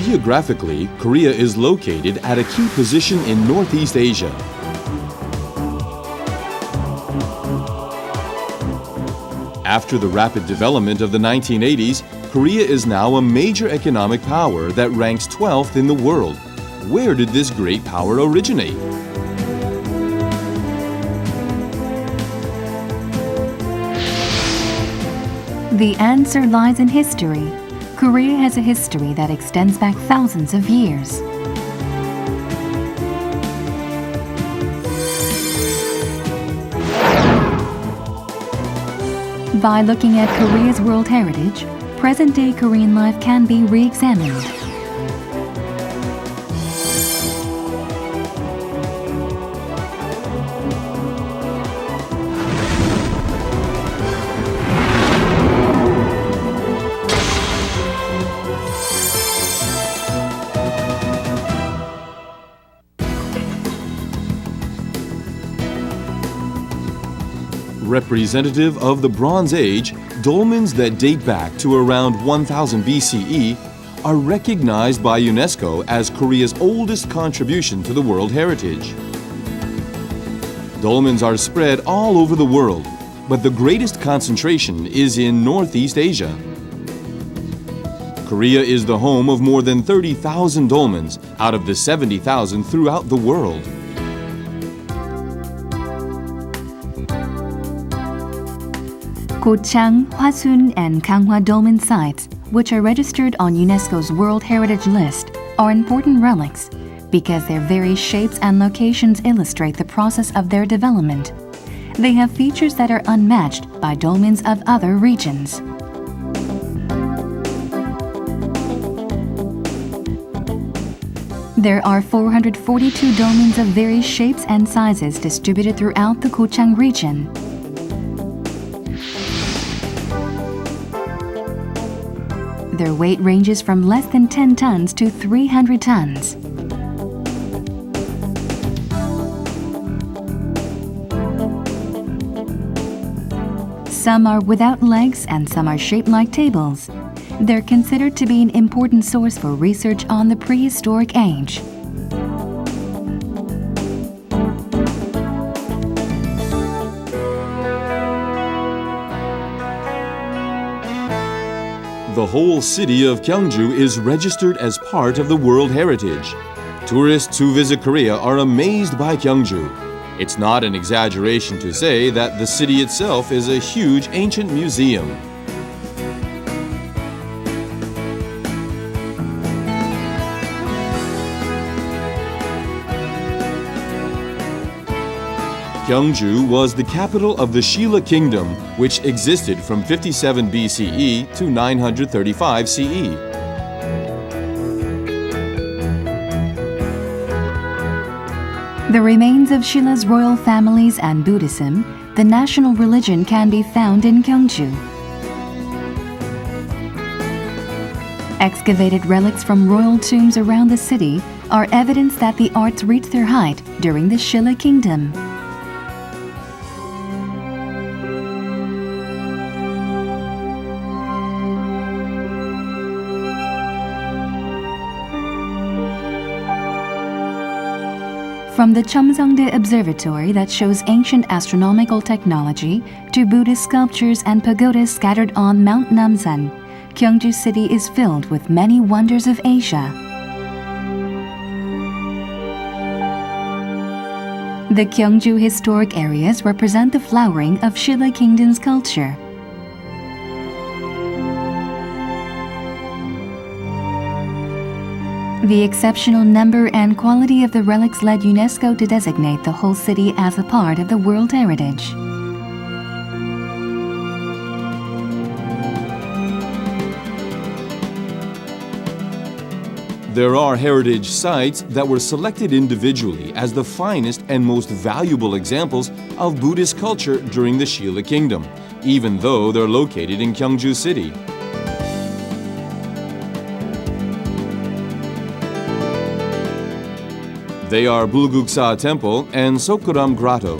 Geographically, Korea is located at a key position in Northeast Asia. After the rapid development of the 1980s, Korea is now a major economic power that ranks 12th in the world. Where did this great power originate? The answer lies in history. Korea has a history that extends back thousands of years. By looking at Korea's world heritage, present-day Korean life can be re-examined. Representative of the Bronze Age, dolmens that date back to around 1000 BCE are recognized by UNESCO as Korea's oldest contribution to the World Heritage. Dolmens are spread all over the world, but the greatest concentration is in Northeast Asia. Korea is the home of more than 30,000 dolmens out of the 70,000 throughout the world. Gochang, Hwasun, and Ganghwa dolmen sites, which are registered on UNESCO's World Heritage List, are important relics because their various shapes and locations illustrate the process of their development. They have features that are unmatched by dolmens of other regions. There are 442 dolmens of various shapes and sizes distributed throughout the Gochang region. Their weight ranges from less than 10 tons to 300 tons. Some are without legs and some are shaped like tables. They're considered to be an important source for research on the prehistoric age. The whole city of Gyeongju is registered as part of the World Heritage. Tourists who visit Korea are amazed by Gyeongju. It's not an exaggeration to say that the city itself is a huge ancient museum. Gyeongju was the capital of the Shilla Kingdom, which existed from 57 BCE to 935 CE. The remains of Shilla's royal families and Buddhism, the national religion, can be found in Gyeongju. Excavated relics from royal tombs around the city are evidence that the arts reached their height during the Shilla Kingdom. From the Cheomseongdae Observatory that shows ancient astronomical technology to Buddhist sculptures and pagodas scattered on Mount Namsan, Gyeongju City is filled with many wonders of Asia. The Gyeongju historic areas represent the flowering of Shilla Kingdom's culture. The exceptional number and quality of the relics led UNESCO to designate the whole city as a part of the World Heritage. There are heritage sites that were selected individually as the finest and most valuable examples of Buddhist culture during the Shilla Kingdom, even though they're located in Gyeongju City. They are Bulguksa Temple and Sokuram Grotto.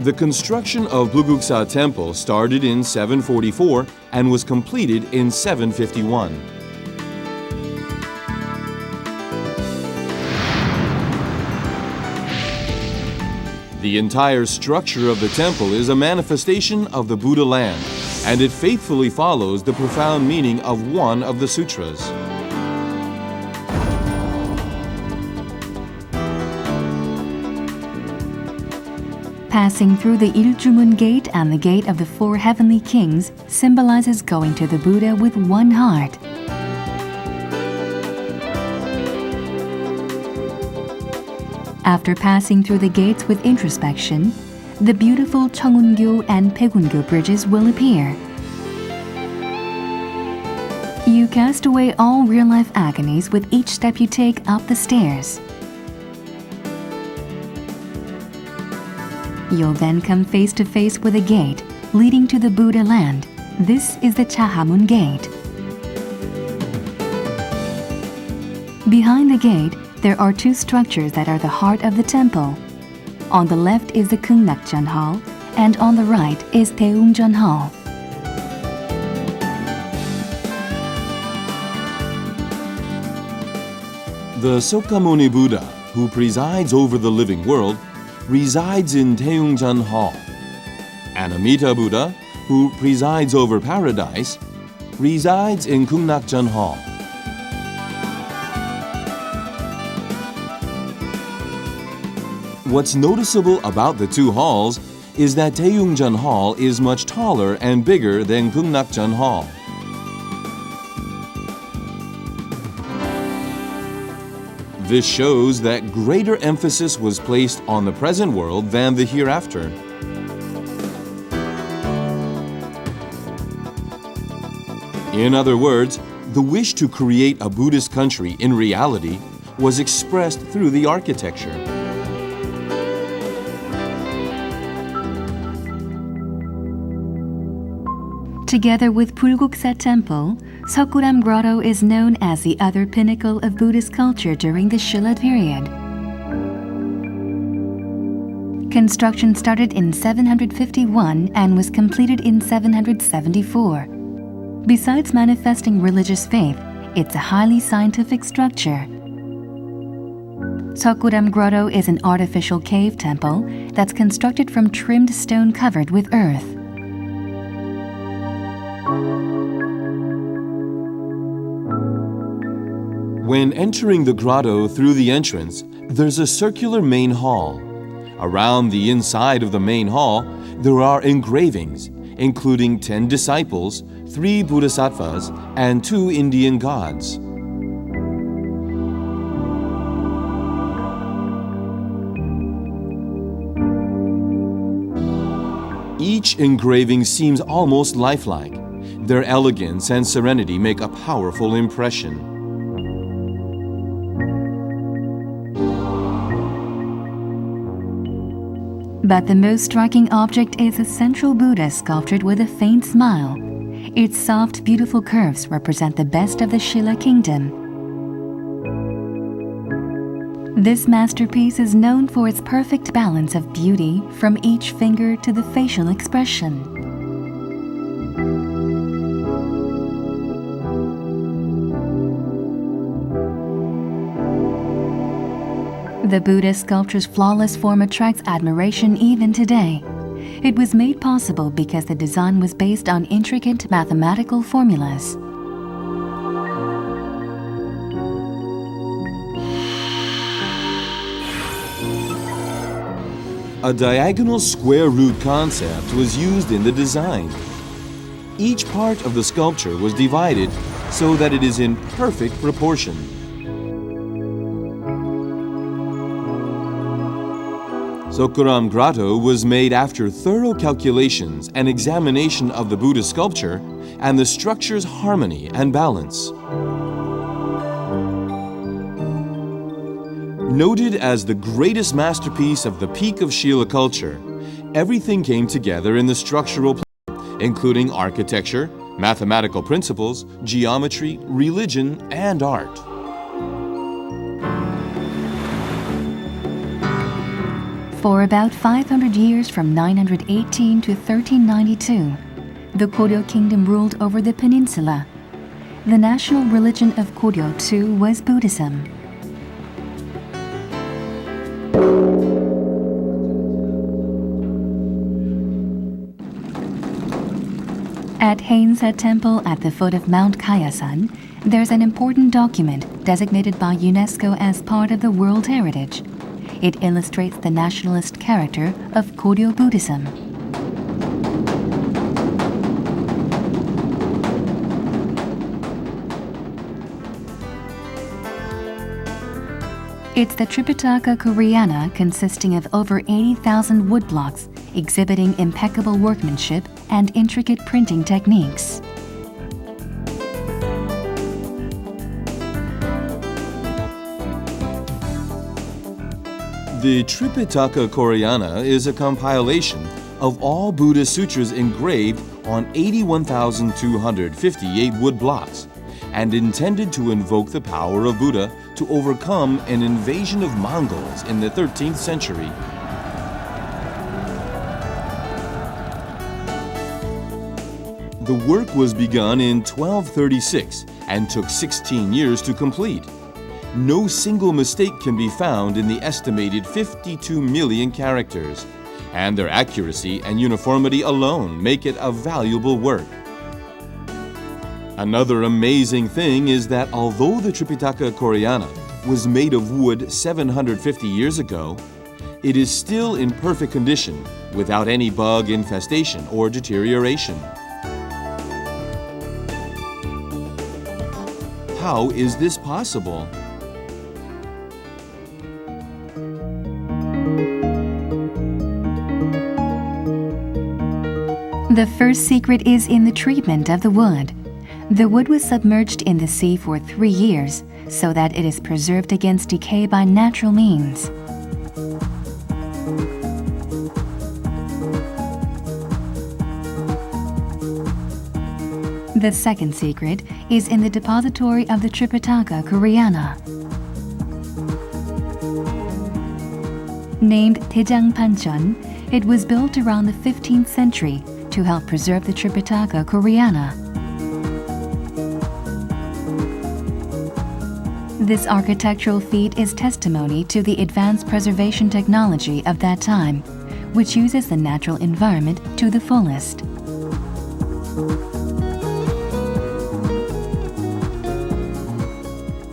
The construction of Bulguksa Temple started in 744 and was completed in 751. The entire structure of the temple is a manifestation of the Buddha land, and it faithfully follows the profound meaning of one of the sutras. Passing through the Iljumun Gate and the Gate of the Four Heavenly Kings symbolizes going to the Buddha with one heart. After passing through the gates with introspection, the beautiful Cheongungyo and Paegungyo bridges will appear. You cast away all real-life agonies with each step you take up the stairs. You'll then come face to face with a gate leading to the Buddha land. This is the Chahamun Gate. Behind the gate, there are two structures that are the heart of the temple. On the left is the Kungnakjan Hall, and on the right is Daeungjan Hall. The Sakyamuni Buddha, who presides over the living world, resides in Daeungjan Hall. And Amita Buddha, who presides over paradise, resides in Kungnakjan Hall. What's noticeable about the two halls is that Daeungjan Hall is much taller and bigger than Kungnakjan Hall. This shows that greater emphasis was placed on the present world than the hereafter. In other words, the wish to create a Buddhist country in reality was expressed through the architecture. Together with Bulguksa Temple, Seokguram Grotto is known as the other pinnacle of Buddhist culture during the Shilla period. Construction started in 751 and was completed in 774. Besides manifesting religious faith, it's a highly scientific structure. Seokguram Grotto is an artificial cave temple that's constructed from trimmed stone covered with earth. When entering the grotto through the entrance, there's a circular main hall. Around the inside of the main hall, there are engravings, including 10 disciples, 3 bodhisattvas, and 2 Indian gods. Each engraving seems almost lifelike. Their elegance and serenity make a powerful impression. But the most striking object is a central Buddha sculptured with a faint smile. Its soft, beautiful curves represent the best of the Shilla kingdom. This masterpiece is known for its perfect balance of beauty from each finger to the facial expression. The Buddha sculpture's flawless form attracts admiration even today. It was made possible because the design was based on intricate mathematical formulas. A diagonal square root concept was used in the design. Each part of the sculpture was divided so that it is in perfect proportion. Seokguram Grotto was made after thorough calculations and examination of the Buddha sculpture and the structure's harmony and balance. Noted as the greatest masterpiece of the peak of Shilla culture, everything came together in the structural plan, including architecture, mathematical principles, geometry, religion, and art. For about 500 years from 918 to 1392, the Koryo kingdom ruled over the peninsula. The national religion of Koryo, too, was Buddhism. At Hainsa Temple at the foot of Mount Kayasan, there's an important document designated by UNESCO as part of the World Heritage. It illustrates the nationalist character of Koryo Buddhism. It's the Tripitaka Koreana, consisting of over 80,000 woodblocks, exhibiting impeccable workmanship and intricate printing techniques. The Tripitaka Koreana is a compilation of all Buddha sutras engraved on 81,258 wood blocks and intended to invoke the power of Buddha to overcome an invasion of Mongols in the 13th century. The work was begun in 1236 and took 16 years to complete. No single mistake can be found in the estimated 52 million characters, and their accuracy and uniformity alone make it a valuable work. Another amazing thing is that although the Tripitaka Koreana was made of wood 750 years ago, it is still in perfect condition without any bug infestation or deterioration. How is this possible? The first secret is in the treatment of the wood. The wood was submerged in the sea for 3 years so that it is preserved against decay by natural means. The second secret is in the depository of the Tripitaka Koreana. Named Taejang Pancheon, it was built around the 15th century to help preserve the Tripitaka Koreana. This architectural feat is testimony to the advanced preservation technology of that time, which uses the natural environment to the fullest.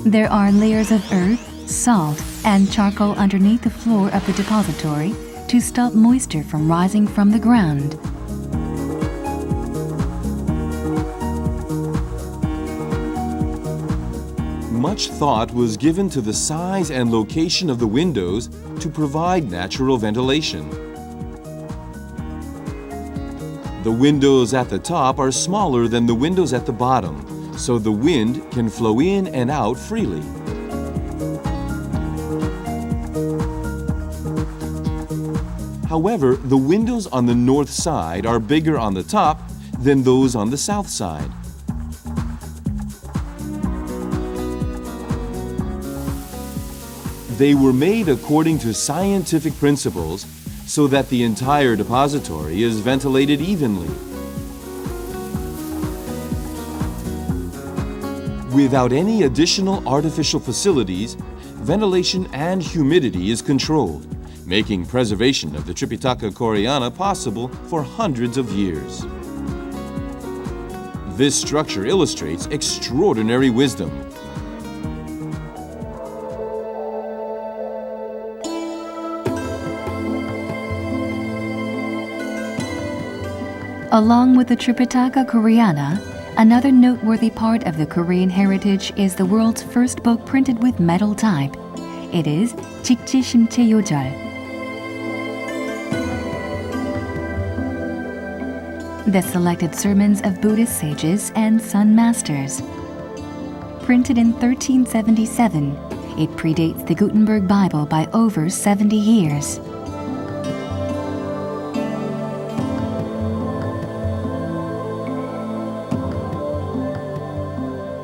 There are layers of earth, salt, and charcoal underneath the floor of the depository to stop moisture from rising from the ground. Much thought was given to the size and location of the windows to provide natural ventilation. The windows at the top are smaller than the windows at the bottom, so the wind can flow in and out freely. However, the windows on the north side are bigger on the top than those on the south side. They were made according to scientific principles so that the entire depository is ventilated evenly. Without any additional artificial facilities, ventilation and humidity is controlled, making preservation of the Tripitaka Koreana possible for hundreds of years. This structure illustrates extraordinary wisdom. Along with the Tripitaka Koreana, another noteworthy part of the Korean heritage is the world's first book printed with metal type. It is 직지 심체 요절. The selected sermons of Buddhist sages and Sun masters. Printed in 1377, it predates the Gutenberg Bible by over 70 years.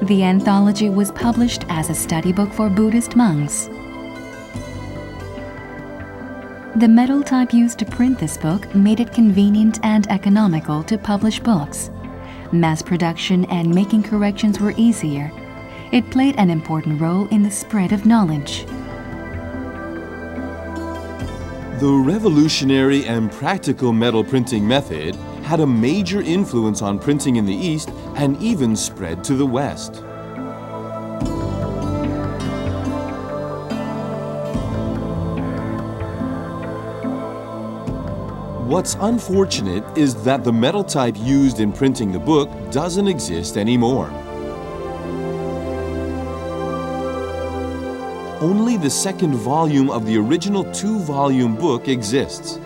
The anthology was published as a study book for Buddhist monks. The metal type used to print this book made it convenient and economical to publish books. Mass production and making corrections were easier. It played an important role in the spread of knowledge. The revolutionary and practical metal printing method had a major influence on printing in the East and even spread to the West. What's unfortunate is that the metal type used in printing the book doesn't exist anymore. Only the second volume of the original two-volume book exists.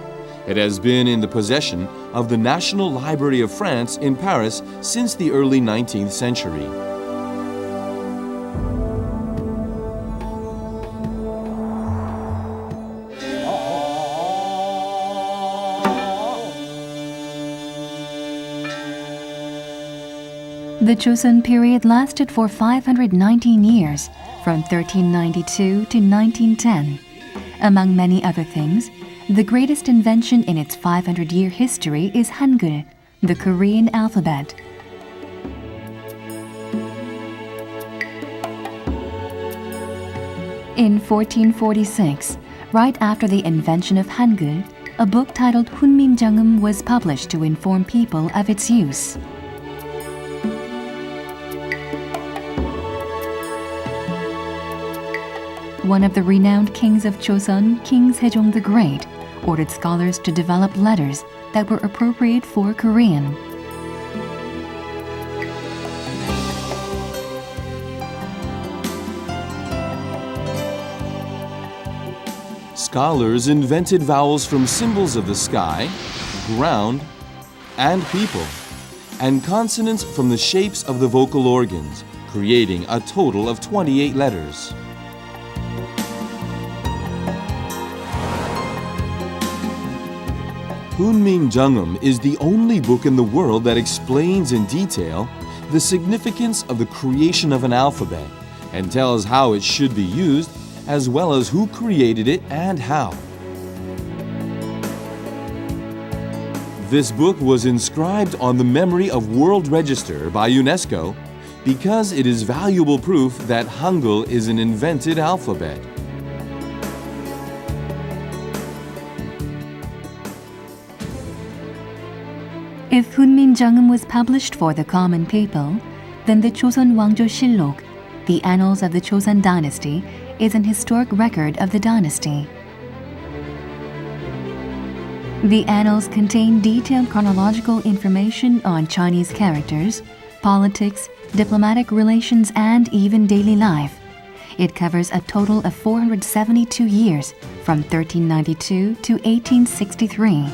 It has been in the possession of the National Library of France in Paris since the early 19th century. The Joseon period lasted for 519 years, from 1392 to 1910. Among many other things, the greatest invention in its 500-year history is Hangul, the Korean alphabet. In 1446, right after the invention of Hangul, a book titled Hunminjeongeum was published to inform people of its use. One of the renowned kings of Joseon, King Sejong the Great, ordered scholars to develop letters that were appropriate for Korean. Scholars invented vowels from symbols of the sky, ground, and people, and consonants from the shapes of the vocal organs, creating a total of 28 letters. Hunminjeongeum is the only book in the world that explains in detail the significance of the creation of an alphabet and tells how it should be used, as well as who created it and how. This book was inscribed on the Memory of World Register by UNESCO because it is valuable proof that Hangul is an invented alphabet. If Hunminjeongeum was published for the common people, then the Joseon Wangjo-shillok, the Annals of the Joseon Dynasty, is an historic record of the dynasty. The annals contain detailed chronological information on Chinese characters, politics, diplomatic relations, and even daily life. It covers a total of 472 years, from 1392 to 1863.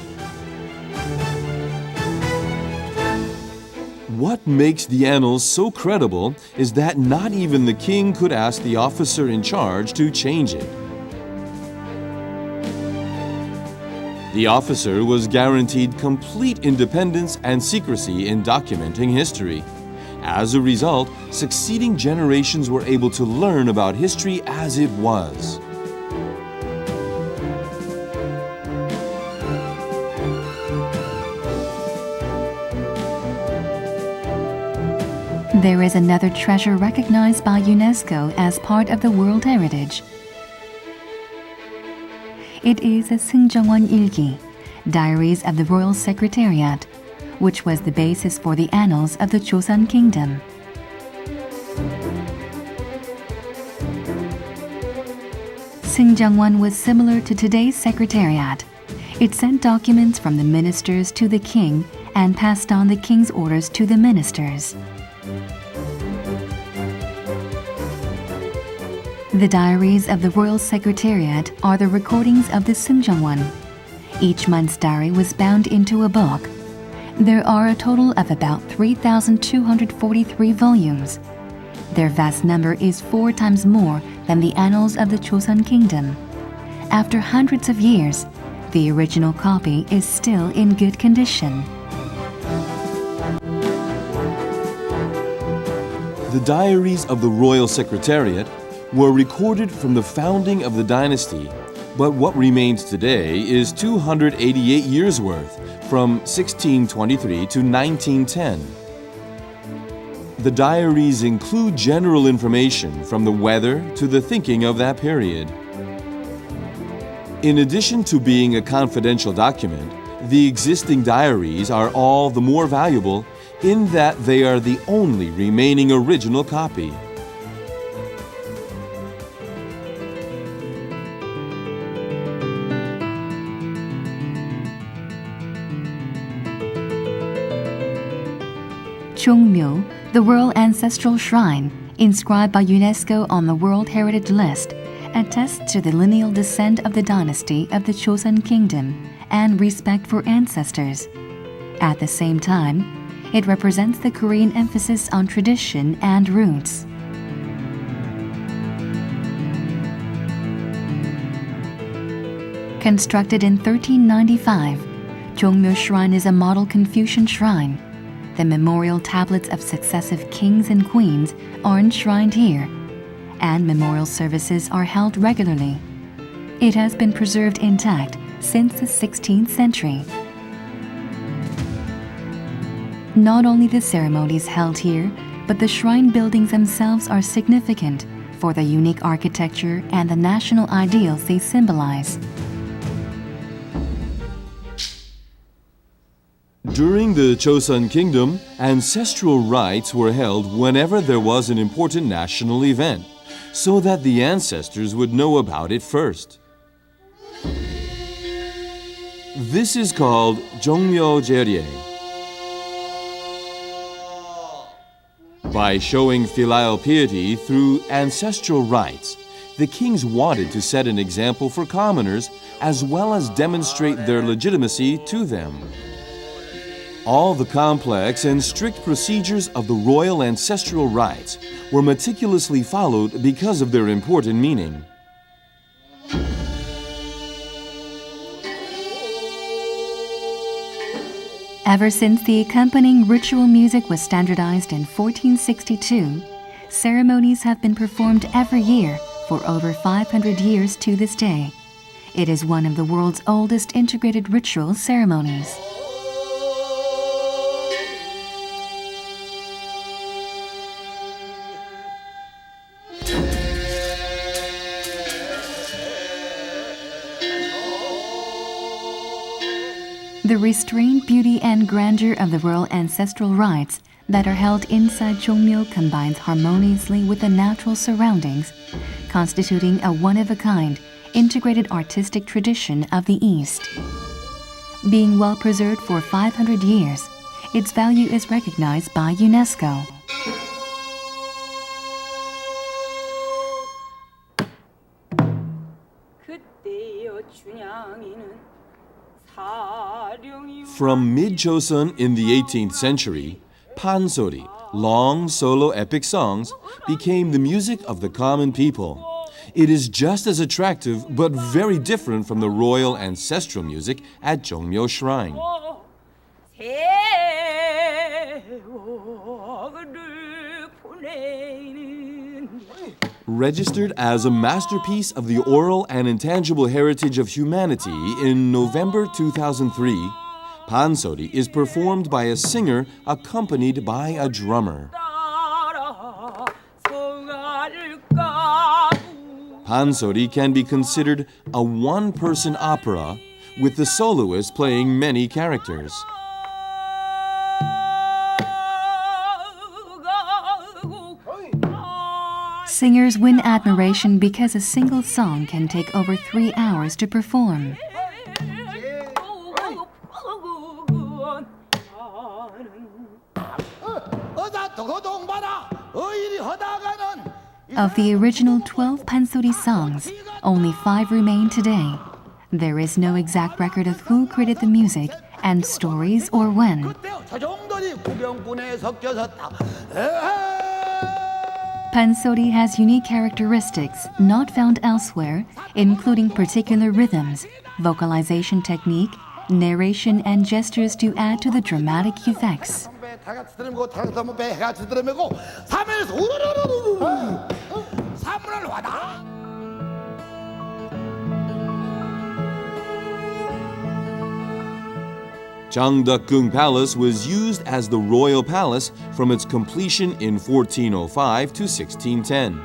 What makes the annals so credible is that not even the king could ask the officer in charge to change it. The officer was guaranteed complete independence and secrecy in documenting history. As a result, succeeding generations were able to learn about history as it was. There is another treasure recognized by UNESCO as part of the World Heritage. It is a Seungjeongwon Ilgi, Diaries of the Royal Secretariat, which was the basis for the annals of the Joseon Kingdom. Seungjeongwon was similar to today's Secretariat. It sent documents from the ministers to the king and passed on the king's orders to the ministers. The diaries of the Royal Secretariat are the recordings of the Seungjeongwon. Each month's diary was bound into a book. There are a total of about 3,243 volumes. Their vast number is 4 times more than the annals of the Joseon Kingdom. After hundreds of years, the original copy is still in good condition. The diaries of the Royal Secretariat were recorded from the founding of the dynasty, but what remains today is 288 years worth, from 1623 to 1910. The diaries include general information from the weather to the thinking of that period. In addition to being a confidential document, the existing diaries are all the more valuable in that they are the only remaining original copy. Chungmyo, the World Ancestral Shrine, inscribed by UNESCO on the World Heritage List, attests to the lineal descent of the dynasty of the Joseon Kingdom and respect for ancestors. At the same time, it represents the Korean emphasis on tradition and roots. Constructed in 1395, Chungmyo Shrine is a model Confucian shrine. The memorial tablets of successive kings and queens are enshrined here, and memorial services are held regularly. It has been preserved intact since the 16th century. Not only the ceremonies held here, but the shrine buildings themselves are significant for the unique architecture and the national ideals they symbolize. During the Joseon Kingdom, ancestral rites were held whenever there was an important national event, so that the ancestors would know about it first. This is called Jongmyo Jerye. By showing filial piety through ancestral rites, the kings wanted to set an example for commoners as well as demonstrate their legitimacy to them. All the complex and strict procedures of the royal ancestral rites were meticulously followed because of their important meaning. Ever since the accompanying ritual music was standardized in 1462, ceremonies have been performed every year for over 500 years to this day. It is one of the world's oldest integrated ritual ceremonies. The restrained beauty and grandeur of the royal ancestral rites that are held inside Jongmyo combines harmoniously with the natural surroundings, constituting a one-of-a-kind, integrated artistic tradition of the East. Being well preserved for 500 years, its value is recognized by UNESCO. From mid-Joseon in the 18th century, pansori, long solo epic songs, became the music of the common people. It is just as attractive but very different from the royal ancestral music at Jongmyo Shrine. Registered as a masterpiece of the oral and intangible heritage of humanity in November 2003, pansori is performed by a singer accompanied by a drummer. Pansori can be considered a one-person opera with the soloist playing many characters. Singers win admiration because a single song can take over 3 hours to perform. Of the original 12 pansori songs, only 5 remain today. There is no exact record of who created the music and stories or when. Pansori has unique characteristics not found elsewhere, including particular rhythms, vocalization technique, narration, and gestures to add to the dramatic effects. Changdeokgung Palace was used as the royal palace from its completion in 1405 to 1610.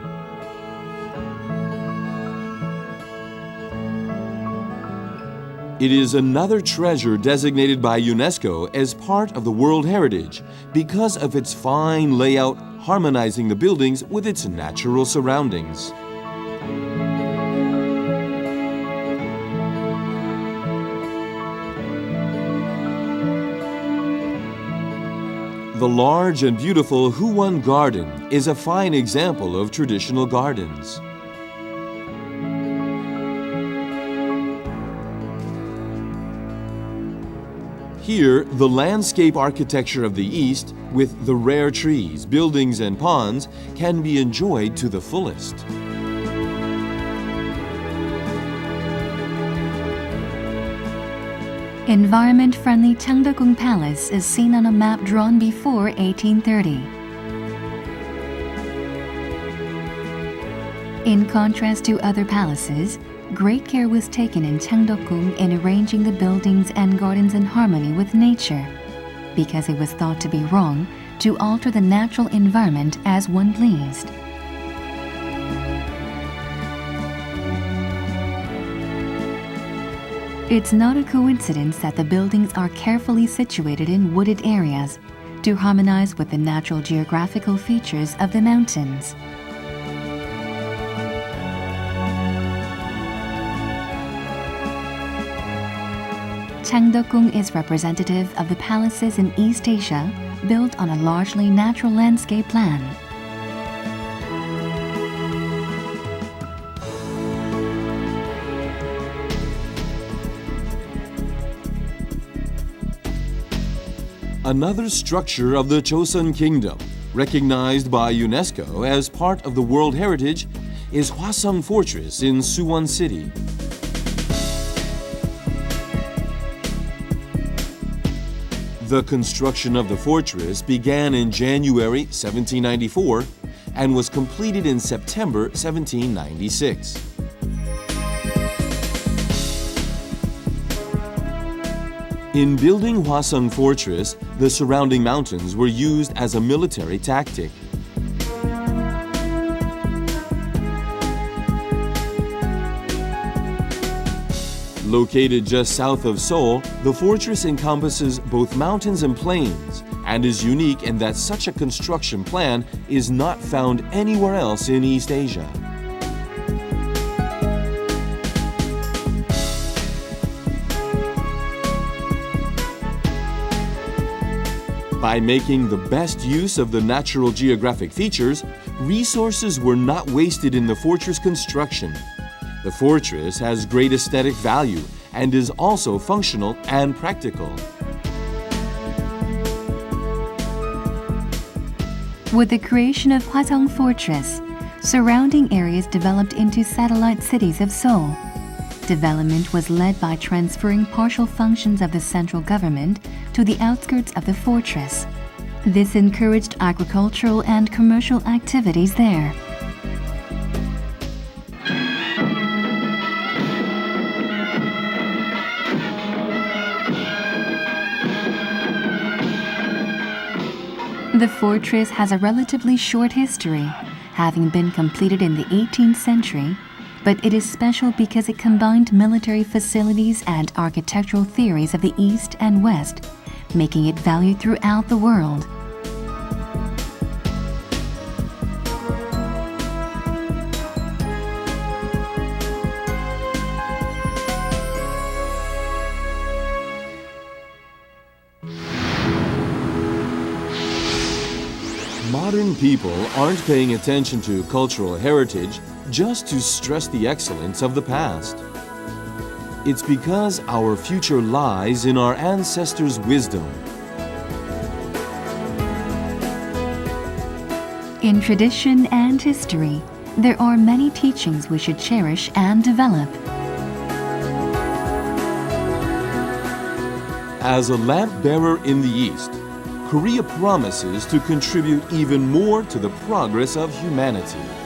It is another treasure designated by UNESCO as part of the World Heritage because of its fine layout harmonizing the buildings with its natural surroundings. The large and beautiful Huan Garden is a fine example of traditional gardens. Here, the landscape architecture of the East, with the rare trees, buildings, and ponds, can be enjoyed to the fullest. Environment-friendly Changdeokgung Palace is seen on a map drawn before 1830. In contrast to other palaces, great care was taken in Changdeokgung in arranging the buildings and gardens in harmony with nature, because it was thought to be wrong to alter the natural environment as one pleased. It's not a coincidence that the buildings are carefully situated in wooded areas to harmonize with the natural geographical features of the mountains. Changdeokgung is representative of the palaces in East Asia built on a largely natural landscape plan. Another structure of the Joseon Kingdom, recognized by UNESCO as part of the World Heritage, is Hwaseong Fortress in Suwon City. The construction of the fortress began in January 1794 and was completed in September 1796. In building Hwaseong Fortress, the surrounding mountains were used as a military tactic. Located just south of Seoul, the fortress encompasses both mountains and plains and is unique in that such a construction plan is not found anywhere else in East Asia. By making the best use of the natural geographic features, resources were not wasted in the fortress construction. The fortress has great aesthetic value and is also functional and practical. With the creation of Hwaseong Fortress, surrounding areas developed into satellite cities of Seoul. Development was led by transferring partial functions of the central government to the outskirts of the fortress. This encouraged agricultural and commercial activities there. The fortress has a relatively short history, having been completed in the 18th century, but it is special because it combined military facilities and architectural theories of the East and West, making it valued throughout the world. Modern people aren't paying attention to cultural heritage just to stress the excellence of the past. It's because our future lies in our ancestors' wisdom. In tradition and history, there are many teachings we should cherish and develop. As a lamp bearer in the East, Korea promises to contribute even more to the progress of humanity.